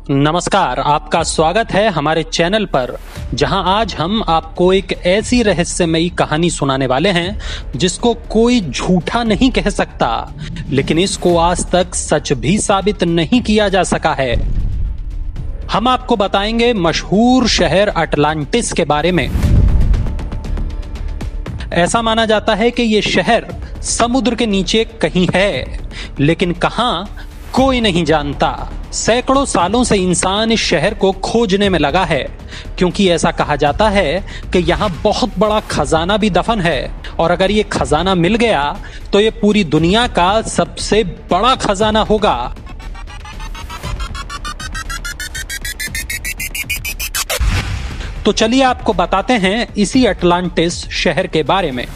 नमस्कार, आपका स्वागत है हमारे चैनल पर, जहां आज हम आपको एक ऐसी रहस्यमयी कहानी सुनाने वाले हैं जिसको कोई झूठा नहीं कह सकता, लेकिन इसको आज तक सच भी साबित नहीं किया जा सका है। हम आपको बताएंगे मशहूर शहर अटलांटिस के बारे में। ऐसा माना जाता है कि ये शहर समुद्र के नीचे कहीं है, लेकिन कहां कोई नहीं जानता। सैकड़ों सालों से इंसान इस शहर को खोजने में लगा है, क्योंकि ऐसा कहा जाता है कि यहाँ बहुत बड़ा खजाना भी दफन है, और अगर ये खजाना मिल गया तो ये पूरी दुनिया का सबसे बड़ा खजाना होगा। तो चलिए आपको बताते हैं इसी अटलांटिस शहर के बारे में।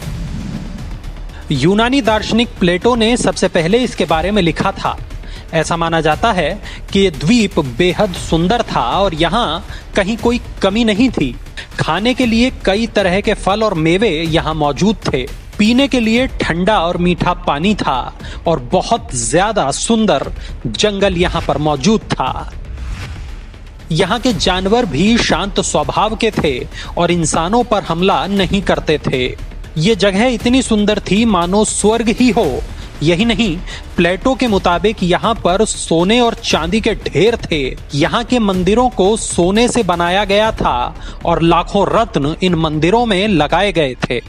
यूनानी दार्शनिक प्लेटो ने सबसे पहले इसके बारे में लिखा था। ऐसा माना जाता है कि ये द्वीप बेहद सुंदर था और यहाँ कहीं कोई कमी नहीं थी। खाने के लिए कई तरह के फल और मेवे यहाँ मौजूद थे, पीने के लिए ठंडा और मीठा पानी था, और बहुत ज्यादा सुंदर जंगल यहाँ पर मौजूद था। यहाँ के जानवर भी शांत स्वभाव के थे और इंसानों पर हमला नहीं करते थे। ये जगह इतनी सुंदर थी मानो स्वर्ग ही हो। यही नहीं, प्लेटो के मुताबिक यहाँ पर सोने और चांदी के ढेर थे। यहाँ के मंदिरों को सोने से बनाया गया था और लाखों रत्न इन मंदिरों में लगाए गए थे।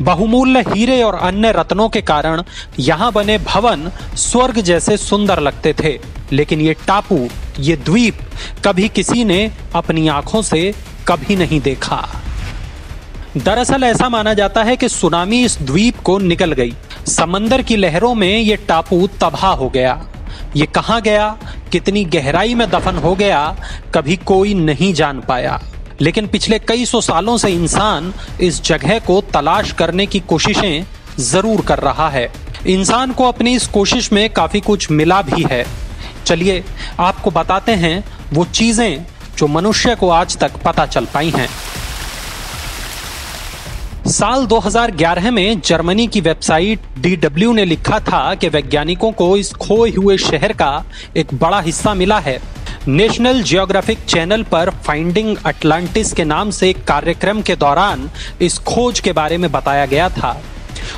बहुमूल्य हीरे और अन्य रत्नों के कारण यहाँ बने भवन स्वर्ग जैसे सुंदर लगते थे, लेकिन ये टापू, ये द्वीप कभी किसी ने अपनी आंखों से कभी नहीं देखा। दरअसल ऐसा माना जाता है कि सुनामी इस द्वीप को निगल गई। समंदर की लहरों में ये टापू तबाह हो गया। ये कहाँ गया, कितनी गहराई में दफन हो गया, कभी कोई नहीं जान पाया। लेकिन पिछले कई सौ सालों से इंसान इस जगह को तलाश करने की कोशिशें जरूर कर रहा है। इंसान को अपनी इस कोशिश में काफी कुछ मिला भी है। चलिए आपको बताते हैं वो चीजें जो मनुष्य को आज तक पता चल पाई हैं। साल 2011 में जर्मनी की वेबसाइट DW ने लिखा था कि वैज्ञानिकों को इस खोए हुए शहर का एक बड़ा हिस्सा मिला है। नेशनल जियोग्राफिक चैनल पर फाइंडिंग अटलांटिस के नाम से एक कार्यक्रम के दौरान इस खोज के बारे में बताया गया था,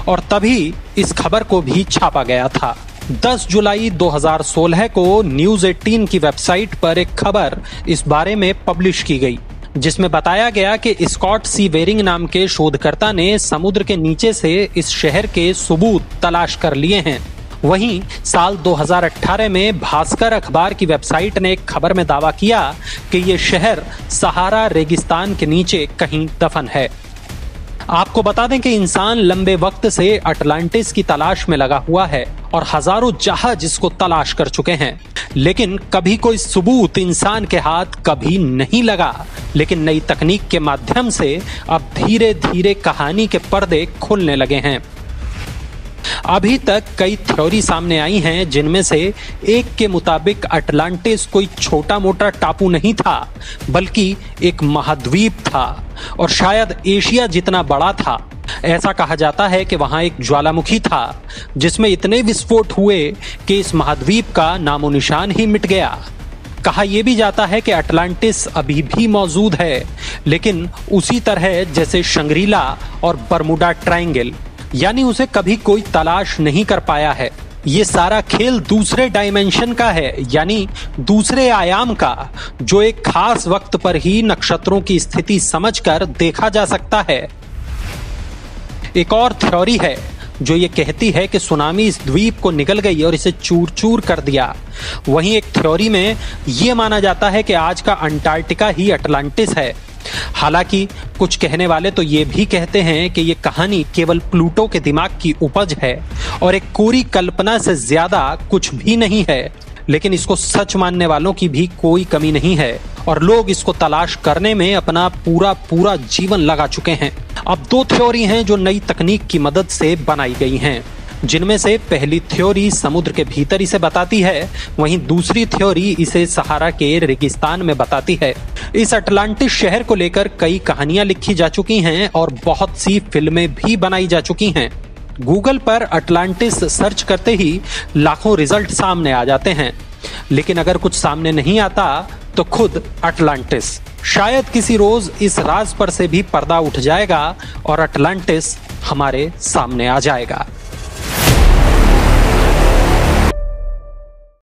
और तभी इस खबर को भी छापा गया था। 10 जुलाई 2016 को न्यूज़ 18 की वेबसाइट पर एक खबर इस बारे में पब्लिश की गई, जिसमें बताया गया कि स्कॉट सी वेरिंग नाम के शोधकर्ता ने समुद्र के नीचे से इस शहर के सबूत तलाश कर लिए हैं। वहीं साल 2018 में भास्कर अखबार की वेबसाइट ने एक खबर में दावा किया कि ये शहर सहारा रेगिस्तान के नीचे कहीं दफन है। आपको बता दें कि इंसान लंबे वक्त से अटलांटिस की तलाश में लगा हुआ है और हजारों जहाज इसको तलाश कर चुके हैं, लेकिन कभी कोई सबूत इंसान के हाथ कभी नहीं लगा। लेकिन नई तकनीक के माध्यम से अब धीरे धीरे कहानी के पर्दे खुलने लगे हैं। अभी तक कई थ्योरी सामने आई हैं, जिनमें से एक के मुताबिक अटलांटिस कोई छोटा मोटा टापू नहीं था, बल्कि एक महाद्वीप था और शायद एशिया जितना बड़ा था। ऐसा कहा जाता है कि वहां एक ज्वालामुखी था जिसमें इतने विस्फोट हुए कि इस महाद्वीप का नामो निशान ही मिट गया। कहा यह भी जाता है कि अटलांटिस अभी भी मौजूद है, लेकिन उसी तरह जैसे शंग्रीला और बरमुडा ट्रायंगल, यानी उसे कभी कोई तलाश नहीं कर पाया है। ये सारा खेल दूसरे डायमेंशन का है, यानी दूसरे आयाम का, जो एक खास वक्त पर ही नक्षत्रों की स्थिति समझकर देखा जा सकता है। एक और थ्योरी है जो ये कहती है कि सुनामी इस द्वीप को निगल गई और इसे चूर चूर कर दिया। वहीं एक थ्योरी में यह माना जाता है कि आज का अंटार्कटिका ही अटलांटिस है। हालांकि कुछ कहने वाले तो ये भी कहते हैं कि ये कहानी केवल प्लूटो के दिमाग की उपज है और एक कोरी कल्पना से ज्यादा कुछ भी नहीं है। लेकिन इसको सच मानने वालों की भी कोई कमी नहीं है और लोग इसको तलाश करने में अपना पूरा जीवन लगा चुके हैं। अब दो थ्योरी हैं जो नई तकनीक की मदद से बनाई गई हैं, जिनमें से पहली थ्योरी समुद्र के भीतर इसे बताती है, वहीं दूसरी थ्योरी इसे सहारा के रेगिस्तान में बताती है। इस अटलांटिस शहर को लेकर कई कहानियां लिखी जा चुकी हैं और बहुत सी फिल्में भी बनाई जा चुकी हैं। गूगल पर अटलांटिस सर्च करते ही लाखों रिजल्ट सामने आ जाते हैं। लेकिन अगर कुछ सामने नहीं आता तो खुद अटलांटिस। शायद किसी रोज इस राज पर से भी पर्दा उठ जाएगा और अटलांटिस हमारे सामने आ जाएगा।